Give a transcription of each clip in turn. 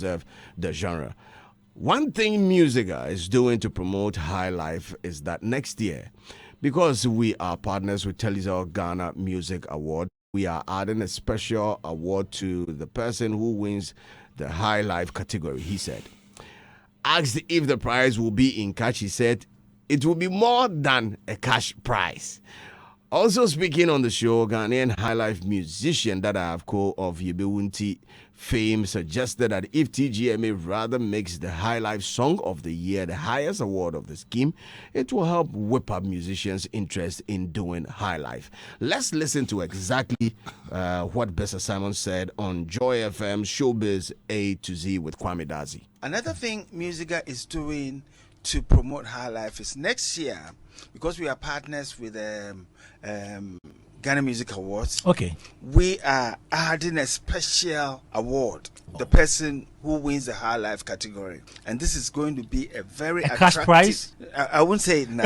preserve the genre. One thing MUSIGA is doing to promote highlife is that next year, because we are partners with Telizal Ghana Music Award, we are adding a special award to the person who wins the highlife category, he said. Asked if the prize will be in cash, he said it will be more than a cash prize. Also speaking on the show, Ghanaian highlife musician that I have called of Yebewunti fame suggested that if TGMA rather makes the highlife song of the year the highest award of the scheme, it will help whip up musicians' interest in doing highlife. Let's listen to exactly what Bessa Simon said on Joy FM Showbiz A to Z with Kwame Dazi. Another thing MUSIGA is doing to promote highlife is next year, because we are partners with Ghana Music Awards. Okay. We are adding a special award, the person who wins the high life category, and this is going to be a very attractive cash prize. I wouldn't say it now.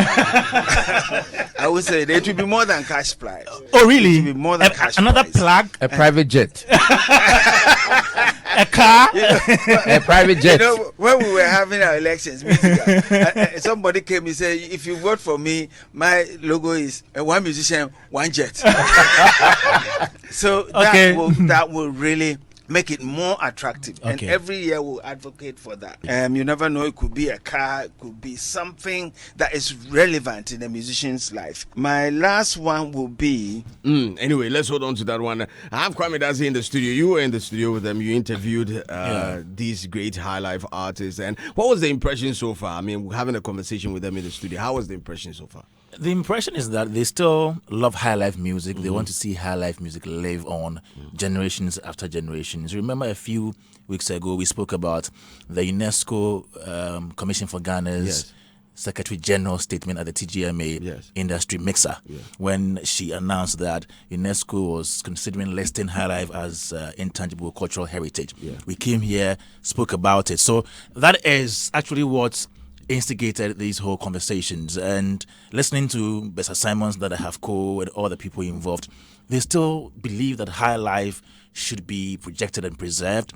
I would say it will be more than cash prize. Oh, really? It will be more than cash another prize. plug. A private jet. A car. A private jet. You know, when we were having our elections, MUSIGA, somebody came and said, if you vote for me, my logo is one musician, one jet. So that will really make it more attractive. Okay. And every year we'll advocate for that. You never know, it could be a car, it could be something that is relevant in a musician's life. My last one will be... Anyway, let's hold on to that one. I have Kwame Dazi in the studio. You were in the studio with them. You interviewed these great highlife artists. And what was the impression so far? I mean, we're having a conversation with them in the studio. How was the impression so far? The impression is that they still love highlife music. They want to see highlife music live on generations after generations. Remember a few weeks ago we spoke about the UNESCO Commission for Ghana's Secretary General statement at the TGMA industry mixer when she announced that UNESCO was considering listing highlife as intangible cultural heritage. We came here, spoke about it. So that is actually what instigated these whole conversations. And listening to Bessa Simons that I have with all the people involved, they still believe that high life should be projected and preserved.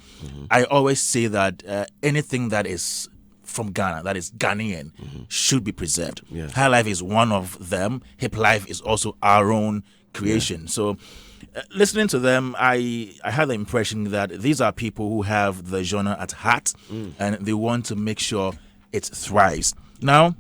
I always say that anything that is from Ghana, that is Ghanaian, should be preserved. High life is one of them. Hip life is also our own creation. So listening to them, I had the impression that these are people who have the genre at heart and they want to make sure it thrives. Now,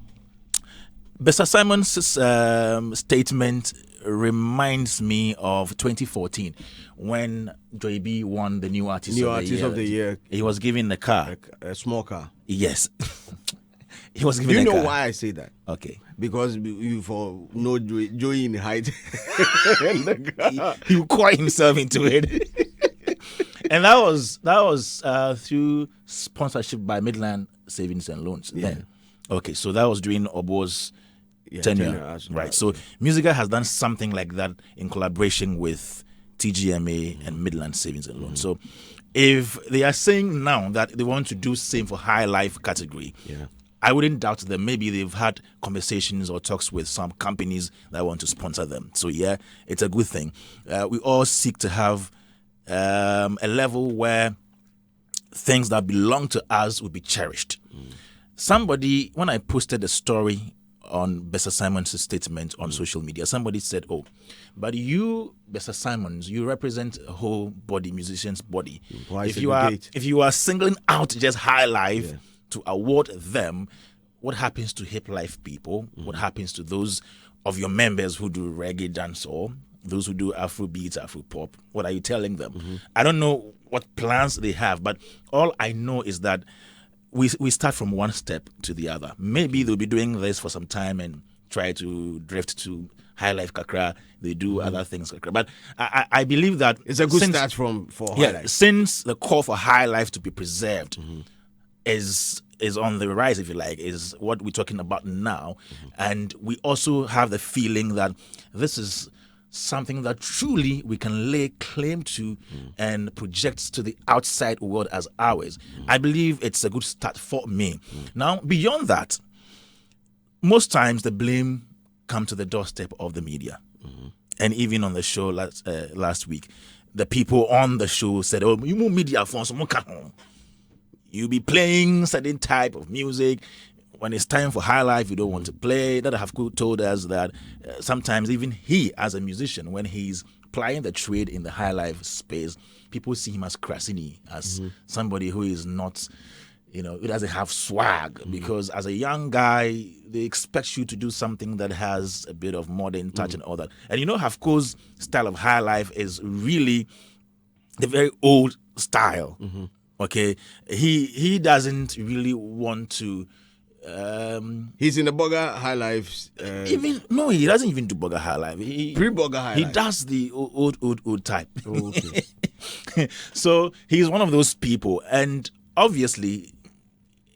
Bessa Simons' statement reminds me of 2014 when Joy B won the New Artist of the Year. He was given a car. A small car. Yes. He was given a car. Do you know why I say that? Okay. Because you for no Joy in height. He would coin himself into it. And that was through sponsorship by Midland Savings and Loans then. Okay, so that was during Obo's tenure. Right. So MUSIGA has done something like that in collaboration with TGMA and Midland Savings and Loans. So if they are saying now that they want to do same for high life category, I wouldn't doubt them. Maybe they've had conversations or talks with some companies that want to sponsor them. So it's a good thing. We all seek to have a level where things that belong to us will be cherished. Somebody, when I posted a story on Bessa Simons' statement on social media, somebody said, "Oh, but you, Bessa Simons, you represent a whole body, musician's body. If you are singling out just high life to award them, what happens to hip life people? What happens to those of your members who do reggae dancehall? Those who do Afro beats, Afro pop? What are you telling them?" I don't know what plans they have, but all I know is that we start from one step to the other. Maybe they'll be doing this for some time and try to drift to high life kakra. They do other things kakra. But I believe that it's a good start for high life. Since the call for high life to be preserved is on the rise, if you like, is what we're talking about now. And we also have the feeling that this is something that truly we can lay claim to and project to the outside world as ours. I believe it's a good start for me. Now, beyond that, most times the blame comes to the doorstep of the media. And even on the show last week, the people on the show said, "Oh, you move media for some." You be playing certain type of music. When it's time for high life, you don't want to play. That have told us that sometimes even he, as a musician, when he's plying the trade in the high life space, people see him as crassini, as somebody who is not, who doesn't have swag. Because as a young guy, they expect you to do something that has a bit of modern touch and all that. And Hafko's style of high life is really the very old style. Okay, he doesn't really want to. He's in the Bugger High Life. He doesn't even do Bugger High Life. Pre-Bugger High Life. He does the old type. Oh, okay. So he's one of those people, and obviously,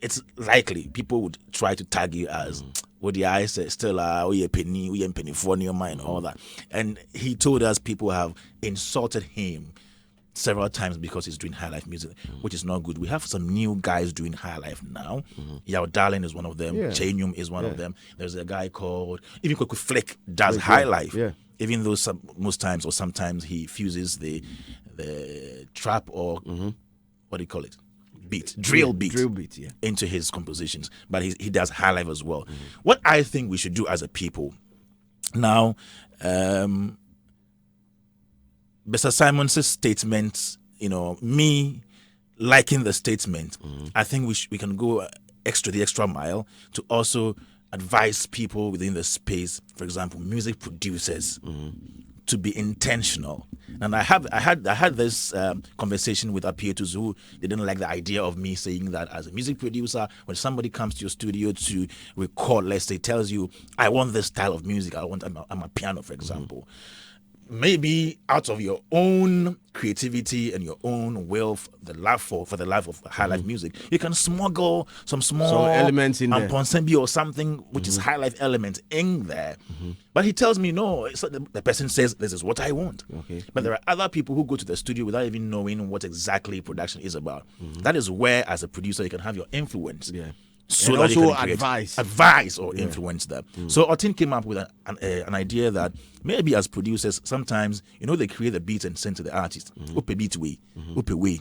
it's likely people would try to tag you as what the eyes still are. We penny for your mind, all that. And he told us people have insulted him several times because he's doing high life music, which is not good. We have some new guys doing high life now. Yao Darling is one of them. Chainyum is one of them. There's a guy called even Kwaku Flick does high life. Even though most times or sometimes he fuses the trap or what do you call it? Drill beat into his compositions. But he does high life as well. What I think we should do as a people now, Mr. Simon's statement, me liking the statement, I think we can go the extra mile to also advise people within the space, for example, music producers, to be intentional. And I had this conversation with Apietus who didn't like the idea of me saying that as a music producer, when somebody comes to your studio to record, let's say, tells you, I want this style of music, I'm a piano, for example. Maybe out of your own creativity and your own will for the life of high life music, you can smuggle some small elements in there, ponsembi or something which is high life element in there. But he tells me no. So the person says this is what I want. Okay. But there are other people who go to the studio without even knowing what exactly production is about. That is where, as a producer, you can have your influence. So and that also you can advise or influence them. So Otin came up with an idea that maybe as producers, sometimes they create the beat and send to the artist. Upe beat way, upe way.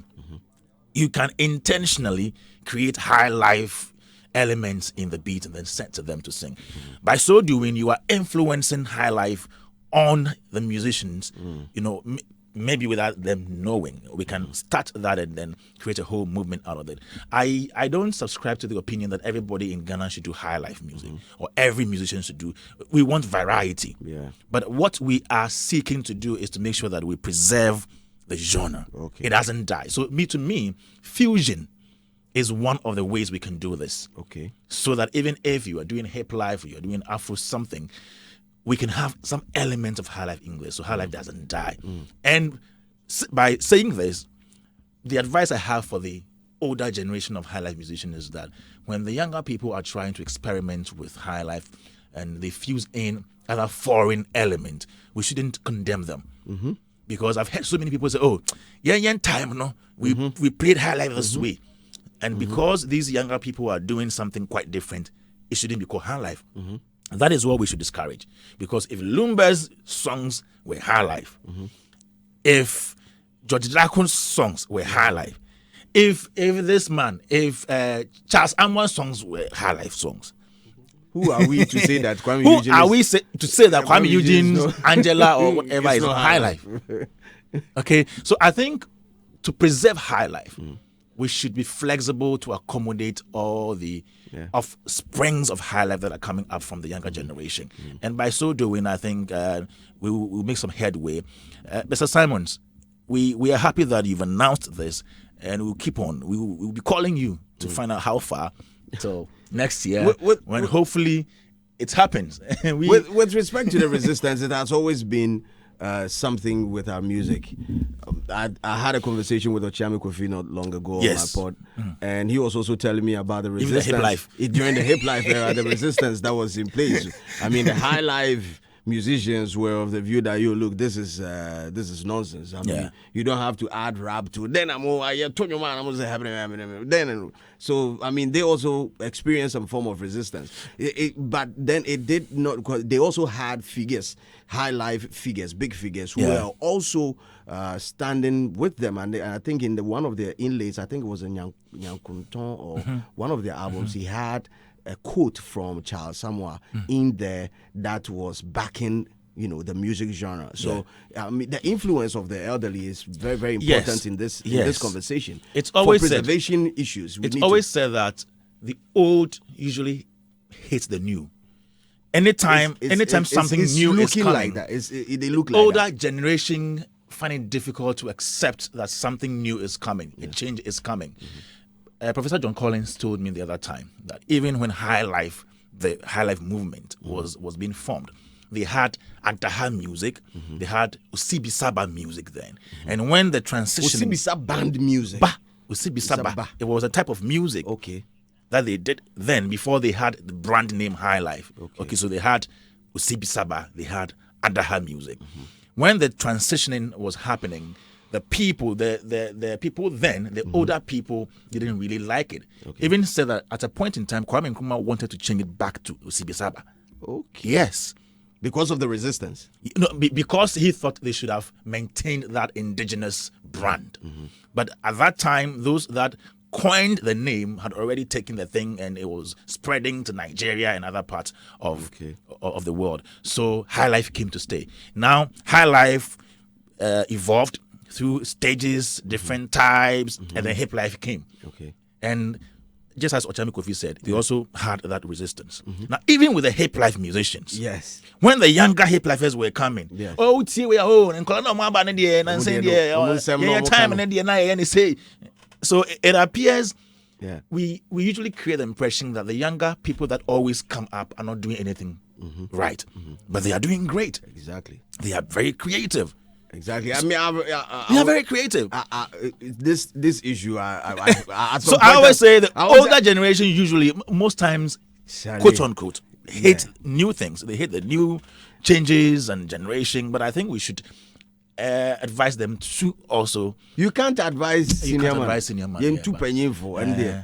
You can intentionally create high life elements in the beat and then send to them to sing. By so doing, you are influencing high life on the musicians. Maybe without them knowing. We can start that and then create a whole movement out of it. I don't subscribe to the opinion that everybody in Ghana should do high life music or every musician should do. We want variety. But what we are seeking to do is to make sure that we preserve the genre. It doesn't die. So to me, fusion is one of the ways we can do this. So that even if you are doing hip life or you're doing Afro something, we can have some element of high life English, so high life doesn't die. And by saying this, the advice I have for the older generation of high life musicians is that when the younger people are trying to experiment with high life and they fuse in other foreign element, we shouldn't condemn them. Because I've heard so many people say, time, we played high life this way. And because these younger people are doing something quite different, it shouldn't be called high life. That is what we should discourage. Because if Lumba's songs were high life, if George Dracon's songs were high life, if Charles Amwan's songs were high life songs, who are we to say that Kwame who Eugene are we to say that Kwame Eugene's Angela or whatever is not high life? Okay, so I think to preserve high life, we should be flexible to accommodate all the offsprings of high life that are coming up from the younger generation. And by so doing, I think we will make some headway. Mr. Simons, we are happy that you've announced this, and we'll keep on. We will be calling you to find out how far till next year, when hopefully it happens. With respect to the resistance, it has always been something with our music. I had a conversation with Ochami Kofi not long ago on my pod, and he was also telling me about the resistance the hip life. during the hip life era, the resistance that was in place. I mean, the high life musicians were of the view that look, this is nonsense. I mean, you don't have to add rap to it. Then then so I mean they also experienced some form of resistance. But then it did not, because they also had figures, high life figures, big figures who were also standing with them, and I think in one of their inlays, I think it was in Nyankunton or one of their albums, he had a quote from Charles Samoa in there that was backing the music genre. So I mean the influence of the elderly is very, very important in this conversation. It's always for preservation issues. It's always said that the old usually hates the new. Anytime something new is coming, like that. They look the like older that. generation find it difficult to accept that something new is coming. A change is coming. Professor John Collins told me the other time that even when the High Life movement was being formed, they had Antaha music, they had Usibi Saba music then. And when the transition... Usibi Saba band music. Usibi Saba. It was a type of music that they did then before they had the brand name High Life. Okay, so they had Usibi Saba, they had Antaha music. When the transitioning was happening, the people, the people then, the older people, didn't really like it. Even said that at a point in time, Kwame Nkrumah wanted to change it back to Usibi Saba. Yes. Because of the resistance? Because he thought they should have maintained that indigenous brand. But at that time, those that coined the name had already taken the thing, and it was spreading to Nigeria and other parts of the world. So High Life came to stay. Now, High Life evolved through stages, different types, and then Hip Life came. And just as Ochami Kofi said, they also had that resistance. Now, even with the Hip Life musicians, when the younger Hip Lifers were coming, so it appears we usually create the impression that the younger people that always come up are not doing anything right, but they are doing great. Exactly. They are very creative. Exactly. I mean, they are very creative. This issue, so I always say the older generation usually, most times, quote unquote, hate new things. They hate the new changes and generation. But I think we should advise them to also. You can't advise senior man.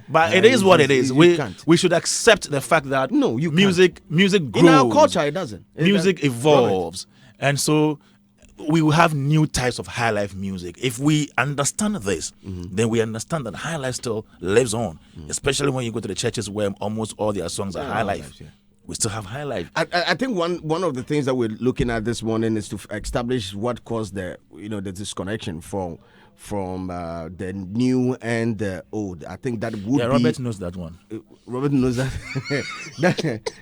But it is what it is. We should accept the fact that music grows. In our culture, it doesn't. Music evolves, and so we will have new types of high life music. If we understand this, then we understand that high life still lives on, especially when you go to the churches where almost all their songs are high life. We still have high life. I think one of the things that we're looking at this morning is to establish what caused the disconnection from the new and the old. I think that would be... Robert knows that one. Robert knows that.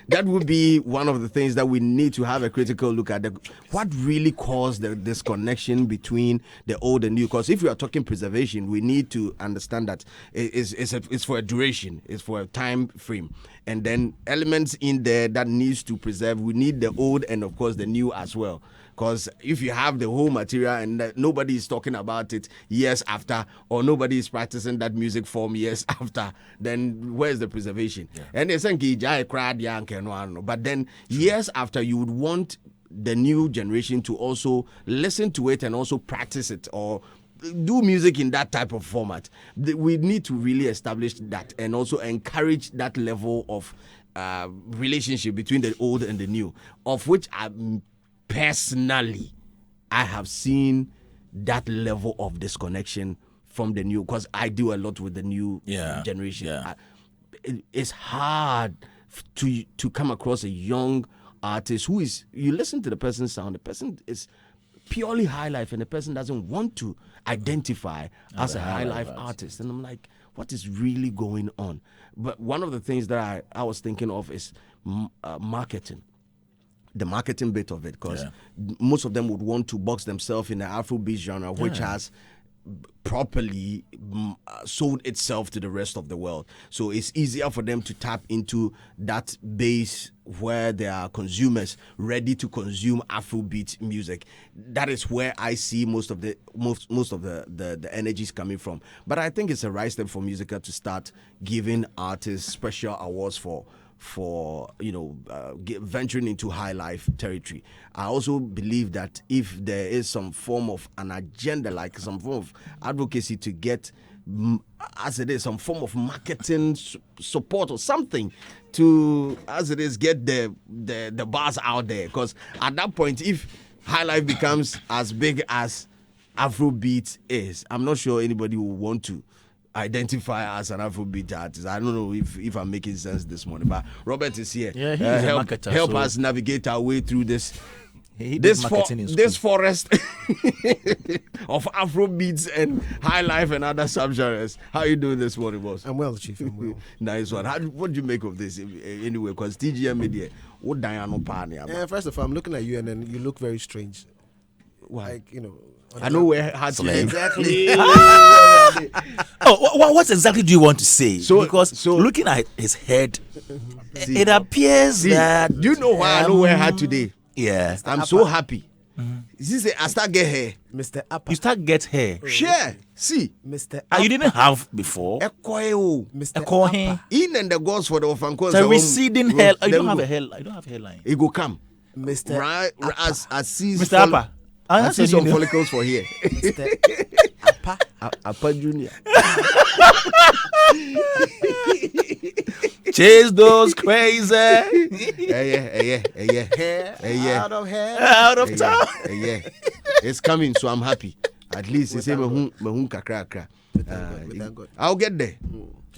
that would be one of the things that we need to have a critical look at. What really caused the disconnection between the old and new? Because if we are talking preservation, we need to understand that it's for a duration. It's for a time frame. And then elements in there that needs to preserve, we need the old and, of course, the new as well. Because if you have the whole material and nobody is talking about it years after, or nobody is practicing that music form years after, then where's the preservation? And they say, but then years after, you would want the new generation to also listen to it and also practice it or do music in that type of format. We need to really establish that and also encourage that level of relationship between the old and the new, of which personally, I have seen that level of disconnection from the new, because I do a lot with the new generation. It's hard to come across a young artist who is, you listen to the person's sound, the person is purely high life and the person doesn't want to identify as a high life artist. And I'm like, what is really going on? But one of the things that I was thinking of is marketing. The marketing bit of it, because most of them would want to box themselves in the Afrobeat genre, which has properly sold itself to the rest of the world. So it's easier for them to tap into that base where there are consumers ready to consume Afrobeat music. That is where I see most of the energies coming from. But I think it's a right step for MUSIGA to start giving artists special awards for for venturing into high life territory. I also believe that if there is some form of an agenda, like some form of advocacy to get, as it is, some form of marketing support or something to, as it is, get the bars out there. Because at that point, if high life becomes as big as Afrobeat is, I'm not sure anybody will want to identify as an Afrobeat artist. I don't know if I'm making sense this morning, but Robert is here. Yeah, he's a marketer. Help us navigate our way through this This forest of Afrobeats and high life and other subgenres. How are you doing this morning, boss? I'm well, Chief. I'm well. Nice one. What do you make of this anyway? Because TGMA, what Diana Pani? First of all, I'm looking at you and then you look very strange. Why? Like, I know where hard to live. Exactly. What exactly do you want to say? Because looking at his head, it appears that. Do you know why I know where hard today? Yeah. I'm so happy. This is I start get hair. Mr. Upper. You start get hair. Share. See. Mr. You didn't have before. Mr. Upper. In and the gods for the Ofankos. So receding hair. I don't have a hair. I don't have hairline. It go come. Mr. Right, as sees Mr. Upper. I see some follicles for here. Upper. Upper Junior. Chase those crazy. Yeah. Out of hair. Out of town. Yeah. It's coming, so I'm happy. At least it's even kakra. Thank God. I'll get there.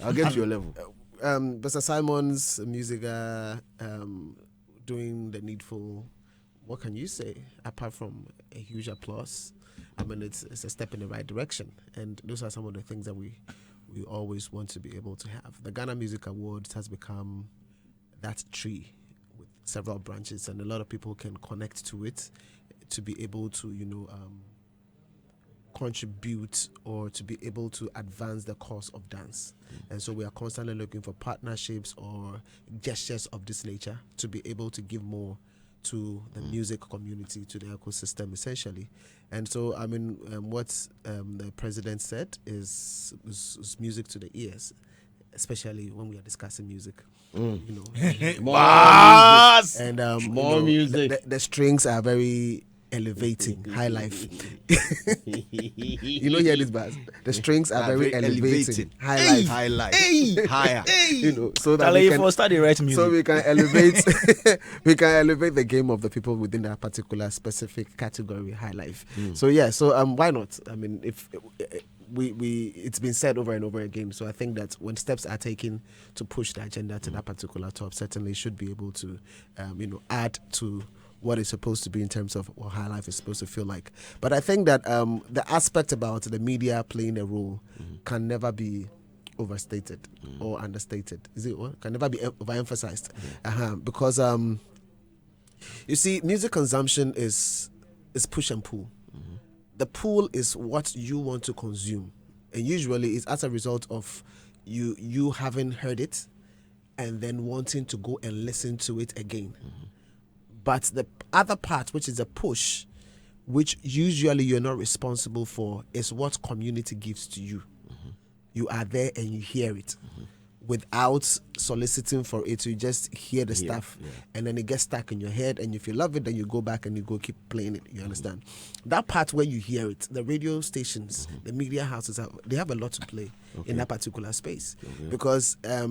I'll get to your level. Mr. Simon's MUSIGA doing the needful. What can you say apart from a huge applause? I mean, it's a step in the right direction, and those are some of the things that we always want to be able to have. The Ghana Music Awards has become that tree with several branches, and a lot of people can connect to it to be able to, contribute or to be able to advance the cause of dance. And so we are constantly looking for partnerships or gestures of this nature to be able to give more to the music community, to the ecosystem, essentially. And so, I mean, what the president said is music to the ears, especially when we are discussing music. More Boss! music. And More music. The strings are very elevating, high life. Hear this buzz. The strings are very elevating, high life, higher. So that we can study right music. So we can elevate, the game of the people within that particular specific category, high life. So why not? I mean, if we it's been said over and over again. So I think that when steps are taken to push the agenda to that particular top, certainly should be able to, add to what it's supposed to be in terms of what high life is supposed to feel like. But I think that the aspect about the media playing a role can never be overstated or understated. Is it what? Can never be overemphasized. Because you see, music consumption is push and pull. The pull is what you want to consume, and usually it's as a result of you having heard it and then wanting to go and listen to it again. But the other part, which is a push, which usually you're not responsible for, is what community gives to you. You are there and you hear it without soliciting for it. You just hear the stuff and then it gets stuck in your head. And if you love it, then you go back and you go keep playing it. You understand? That part where you hear it, the radio stations, the media houses, they have a lot to play in that particular space. Because, I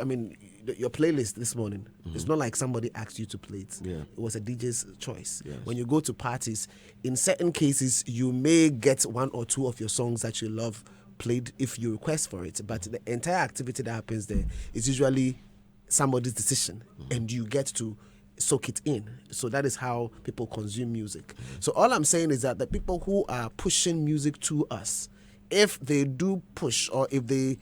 mean, your playlist this morning, it's not like somebody asked you to play it. It was a DJ's choice. When you go to parties, in certain cases, you may get one or two of your songs that you love played if you request for it. But the entire activity that happens there is usually somebody's decision, and you get to soak it in. So that is how people consume music. So all I'm saying is that the people who are pushing music to us, if they do push, or if they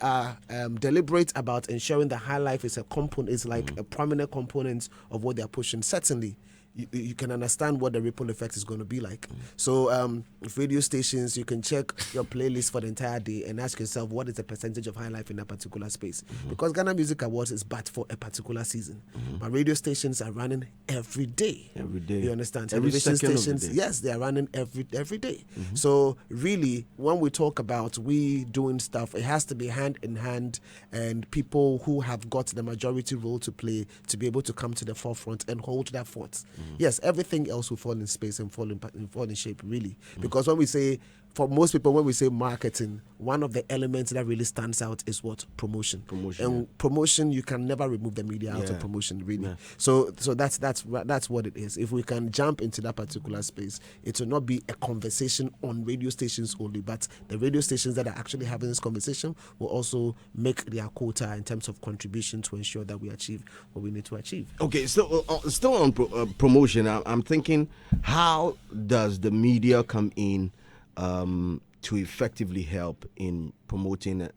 are deliberate about ensuring that high life is a component, is like a prominent component of what they are pushing, certainly you can understand what the ripple effect is going to be like. So with radio stations, you can check your playlist for the entire day and ask yourself what is the percentage of high life in a particular space. Because Ghana Music Awards is but for a particular season. But radio stations are running every day. Every day. You understand? Every Television second of the stations, day. yes, they are running every day. So really, when we talk about we doing stuff, it has to be hand in hand, and people who have got the majority role to play to be able to come to the forefront and hold that fort. Yes, everything else will fall in space and fall in shape, really. Because when we say, for most people, when we say marketing, one of the elements that really stands out is what? Promotion. And promotion, you can never remove the media out of promotion, really. Yeah. So that's what it is. If we can jump into that particular space, it will not be a conversation on radio stations only, but the radio stations that are actually having this conversation will also make their quota in terms of contribution to ensure that we achieve what we need to achieve. Okay, so still on promotion, I'm thinking, how does the media come in to effectively help in promoting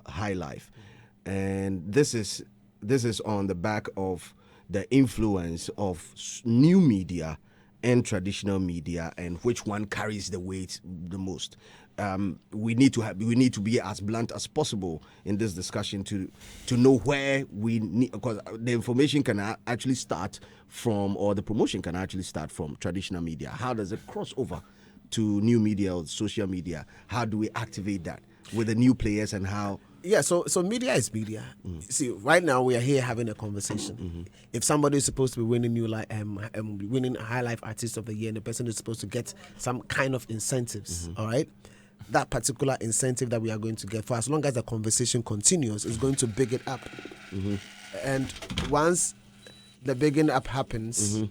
high life? And this is on the back of the influence of new media and traditional media, and which one carries the weight the most. We need to be as blunt as possible in this discussion to know where we need, because the information can actually start from, or the promotion can actually start from traditional media. How does it cross over to new media or social media? How do we activate that with the new players, and how? Yeah, so media is media. See, right now we are here having a conversation. If somebody is supposed to be winning winning High Life Artist of the Year, and the person is supposed to get some kind of incentives, all right? That particular incentive that we are going to get, for as long as the conversation continues, is going to big it up. And once the bigging up happens,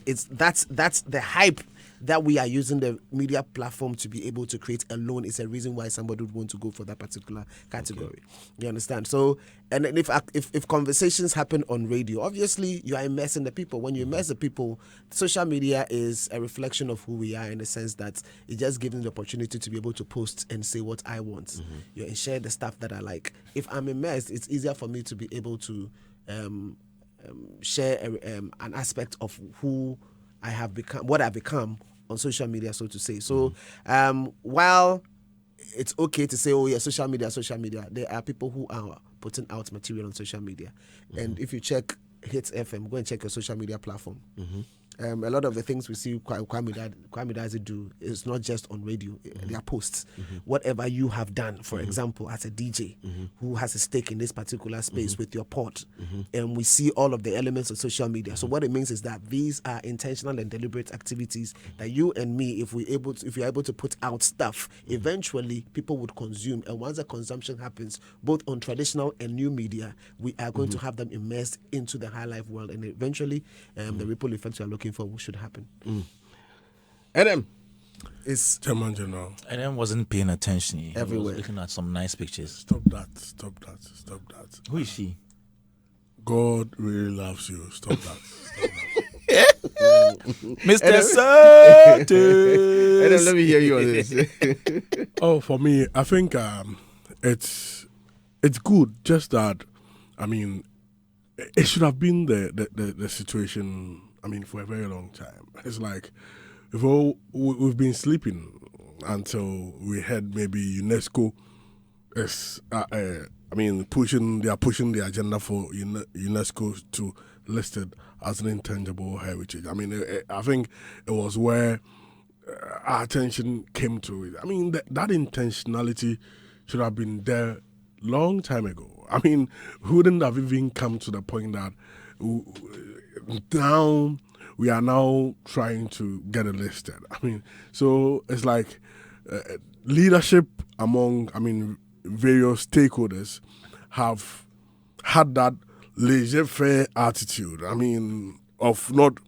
it's that's the hype that we are using the media platform to be able to create alone is a reason why somebody would want to go for that particular category. You understand? So, and then if conversations happen on radio, obviously you are immersing the people. When you immerse the people, social media is a reflection of who we are, in the sense that it just gives them the opportunity to be able to post and say what I want, and share the stuff that I like. If I'm immersed, it's easier for me to be able to share an aspect of who I have become, what I've become on social media, so to say. So while it's okay to say, oh yeah, social media, there are people who are putting out material on social media. And if you check Hits FM, go and check your social media platform. A lot of the things we see Kwame Dazi do is not just on radio, they are posts. Whatever you have done, for example, as a DJ who has a stake in this particular space with your pod, and we see all of the elements of social media. So what it means is that these are intentional and deliberate activities that you and me, if you're able to put out stuff, eventually people would consume. And once the consumption happens, both on traditional and new media, we are going to have them immersed into the high life world, and eventually the ripple effects we are looking for should happen. Adam is German General. And wasn't paying attention. He Everywhere. was looking at some nice pictures. Stop that. Who is she? God really loves you. Stop that. Mr. Curtis. Adam, let me hear you on this. Oh, for me, I think it's good. Just that, I mean, it should have been the situation. I mean, for a very long time. It's like we've been sleeping until we had maybe UNESCO is pushing the agenda for UNESCO to list it as an intangible heritage. I mean, I think it was where our attention came to it. I mean, that intentionality should have been there long time ago. I mean, we wouldn't have even come to the point that now we are now trying to get it listed. I mean, so it's like leadership among, various stakeholders have had that laissez-faire attitude, of not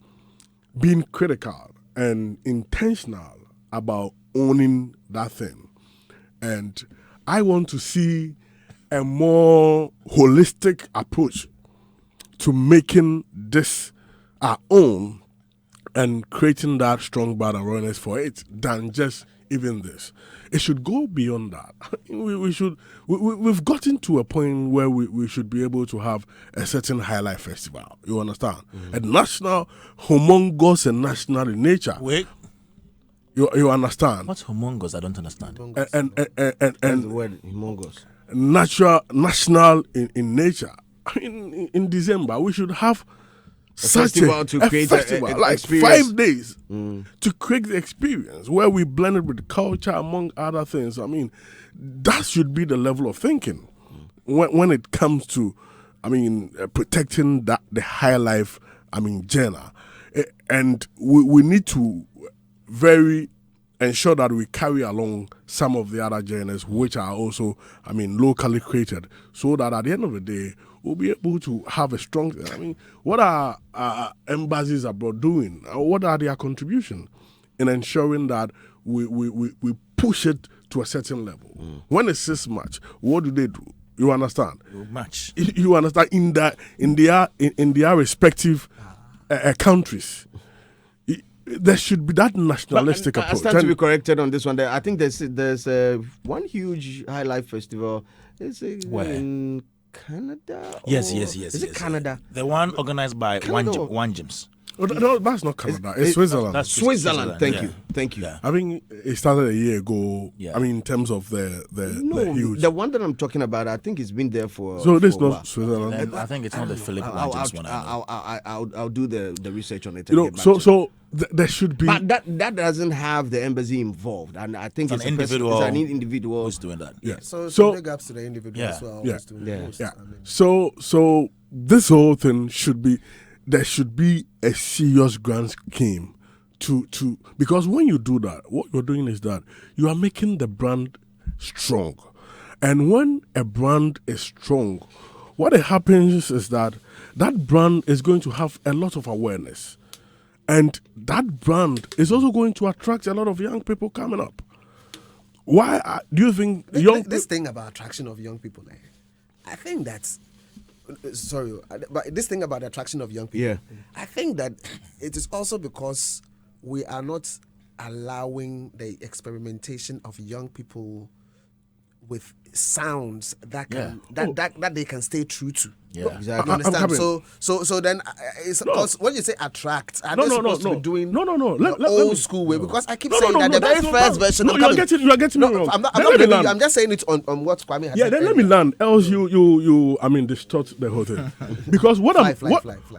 being critical and intentional about owning that thing. And I want to see a more holistic approach to making this our own and creating that strong brand awareness for it than just even this. It should go beyond that. We've gotten to a point where we should be able to have a certain highlight festival. You understand? A national, humongous and national in nature. Wait, You understand? what's humongous? I don't understand. And That's the word humongous. national in nature. In December, we should have such festival to create a festival, like experience. 5 days to create the experience where we blend it with culture, among other things. I mean, that should be the level of thinking when it comes to, protecting the high life, genre. And we need to very ensure that we carry along some of the other genres which are also, locally created, so that at the end of the day, we'll be able to have a strong. What are embassies abroad doing? What are their contribution in ensuring that we push it to a certain level? When it's this much, what do? You understand? Much. You understand in their respective countries. There should be that nationalistic I approach. stand to be corrected on this one. I think there's one huge high life festival. Where? In Canada? Yes. Is it Canada? The one organized by Canada. One Gyms. Oh, no, that's not Canada. It's Switzerland. That's Switzerland. Thank yeah. you. Thank you. Yeah. It started a year ago. Yeah. In terms of the No, huge. the one that I'm talking about, I think it's been there for. So this for a not while. Switzerland. Then I think it's not the Philip One Gyms one. I'll do the research on it. And get back to you. So there should be. But that doesn't have the embassy involved, and I think It's it's an it's individual an individual. who's doing that. Yeah. So big ups to the individuals Yeah. who are Yeah. always doing Yeah. the most. Yeah. So this whole thing should be. There should be a serious grand scheme to because when you do that, what you're doing is that you are making the brand strong, and when a brand is strong, what happens is that brand is going to have a lot of awareness, and that brand is also going to attract a lot of young people coming up. Why do you think This thing about attraction of young people, I think that's. Sorry, but this thing about the attraction of young people, Yeah. I think that it is also because we are not allowing the experimentation of young people with sounds that can that they can stay true to. Yeah. Exactly. You understand? coming. So then, it's because when you say attract, are they supposed to be doing No. the old school way? Because I keep No, saying no, that no, the very that's not- first version. no, I'm you are coming. getting me No, wrong. I'm not Then let me blaming you. land. I'm just saying it on what Kwame has Yeah, said then let me earlier. land. Else you distort the whole thing. Because Fly.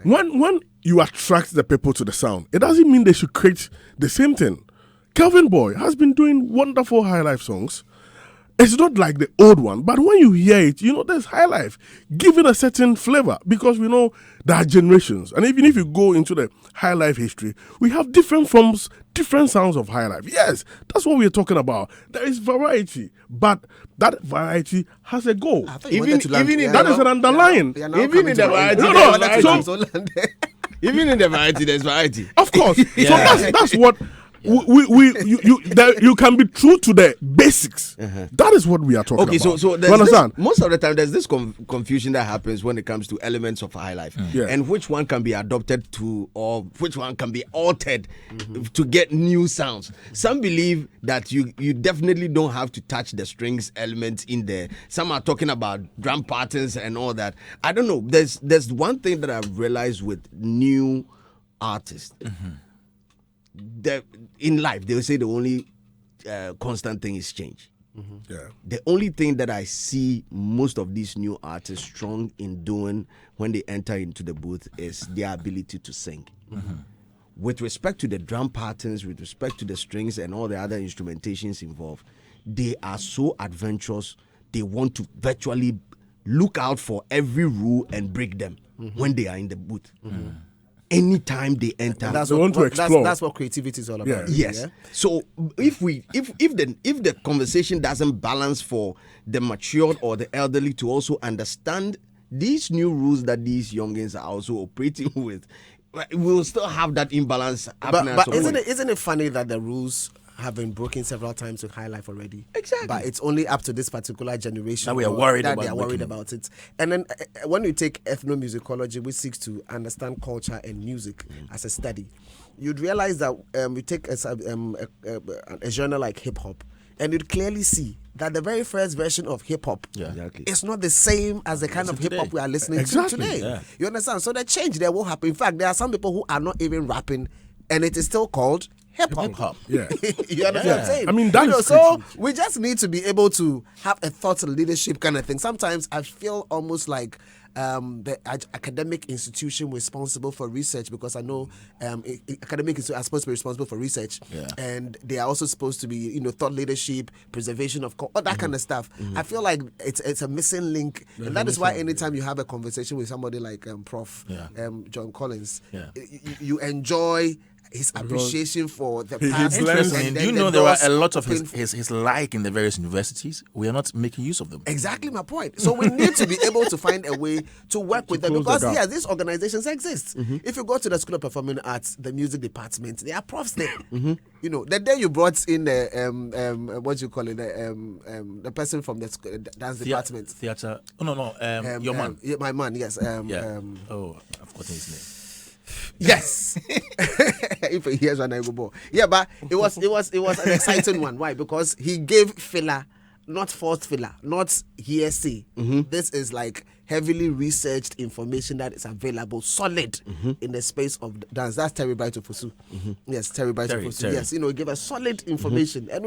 when you attract the people to the sound, it doesn't mean they should create the same thing. Calvin Boy has been doing wonderful high life songs. It's not like the old one, but when you hear it, there's high life, giving a certain flavor, because we know there are generations. And even if you go into the high life history, we have different forms, different sounds of high life. Yes, that's what we're talking about. There is variety, but that variety has a goal. I thought you Even- wanted to land. even in That is an underlying. We are now Even coming in to the an variety, end. No, I no, wanted to so- land there. Even in the variety, there's variety. Of course. Yeah. So that's what you can be true to the basics. That is what we are talking Okay, about. so you there's understand? most of the time there's this confusion that happens when it comes to elements of high life, Yeah. and which one can be adopted to or which one can be altered to get new sounds. Some believe that you definitely don't have to touch the strings element in there. Some are talking about drum patterns and all that. I don't know. There's one thing that I've realized with new artists. In life, they will say the only constant thing is change. Yeah. The only thing that I see most of these new artists strong in doing when they enter into the booth is their ability to sing. With respect to the drum patterns, with respect to the strings and all the other instrumentations involved, they are so adventurous. They want to virtually look out for every rule and break them when they are in the booth. Anytime they enter, That's They want to explore. That's what creativity is all about. Yeah. yes. So if the conversation doesn't balance for the matured or the elderly to also understand these new rules that these youngins are also operating with, we'll still have that imbalance happening. But at some point. isn't it funny that the rules have been broken several times with highlife already. Exactly. But it's only up to this particular generation That we are worried that about they are worried breaking about it. And then when you take ethnomusicology, which seeks to understand culture and music as a study, you'd realize that we take a genre like hip hop, and you'd clearly see that the very first version of hip hop Exactly. is not the same as the kind of hip hop today. we are listening Exactly. to today. Yeah. You understand? So the change there will happen. In fact, there are some people who are not even rapping, and it is still called hip hop. Yeah. You understand what I'm saying? I mean, that is so critical. we just need to be able to have a thought leadership kind of thing. Sometimes I feel almost like the academic institution responsible for research, because I know academic institutions are supposed to be responsible for research, and they are also supposed to be, thought leadership, preservation of all that kind of stuff. I feel like it's a missing link, and that is why anytime you have a conversation with somebody like Prof. John Collins, you enjoy his appreciation for the past. Interesting. and Do then you the know there are doors a lot of open his like in the various universities? We are not making use of them. Exactly my point. So we need to be able to find a way to work with them, close the because gap. these organizations exist. If you go to the School of Performing Arts, the music department, there are profs there. The day you brought in the what you call it, the person from the dance department, Theater. Oh, no. Your man. yeah, my man, yes. Oh, I've forgotten his name. Yes. If he hears one, I go more. Yeah, but it was an exciting one. Why? Because he gave filler, not forced filler, not hearsay. This is like heavily researched information that is available, solid in the space of dance. That's Terry Brighton Fosu. Yes, Terry Brighton Fosu. Terry. Yes, he gave us solid information, and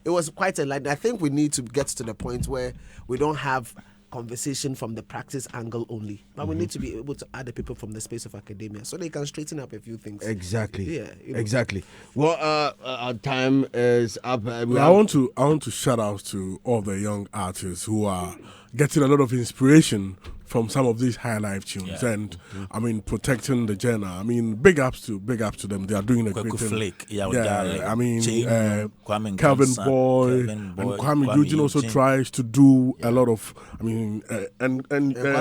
it was quite enlightening. I think we need to get to the point where we don't have conversation from the practice angle only, but we need to be able to add the people from the space of academia so they can straighten up a few things. Exactly. Yeah, Exactly. Well, our time is up. I want to shout out to all the young artists who are getting a lot of inspiration from some of these high life tunes, and I mean protecting the genre. I mean big ups to them. They are doing a great thing. Flick, I mean Kwame Calvin Johnson, Boy Kevin and Boy, Kwame Eugene also Eugene. tries to do a lot of. I mean and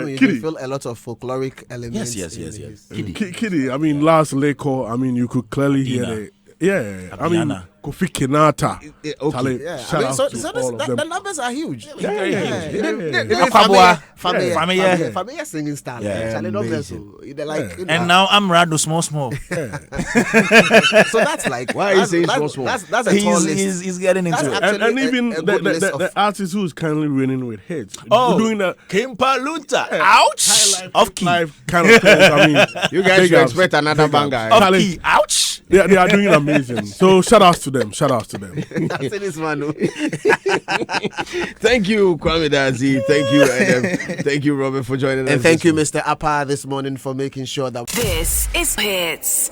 You Kitty. feel a lot of folkloric elements. Yes. in his- Kitty. I mean, last Leko, I mean, you could clearly hear Dina. the. Yeah, I mean, Abiana. Kofi Kenata. okay. Charlie, Yeah, shout out to all of them. the numbers are huge. Very huge. Even Akwabua. Family singing style. Yeah. Charlie numbers. Amazing. They're like, And now I'm Rado small. so that's like Why are you saying small? That's a tall list. He's getting into That's it. actually And even a good list the of- artist who's currently winning with hits. Oh, doing the Kimpa Lunta. Ouch. Off key. live kind of things. I mean, You guys big should ups, expect another big ups. banger. Off Charlie, key. Ouch. they are doing amazing. So shout outs to them. Shout outs to them. I say this man. Thank you, Kwame Dazi. Thank you, Adam. Thank you, Robert, for joining us. And thank this you, morning. Mr. Appa, this morning for making sure that This is Hits.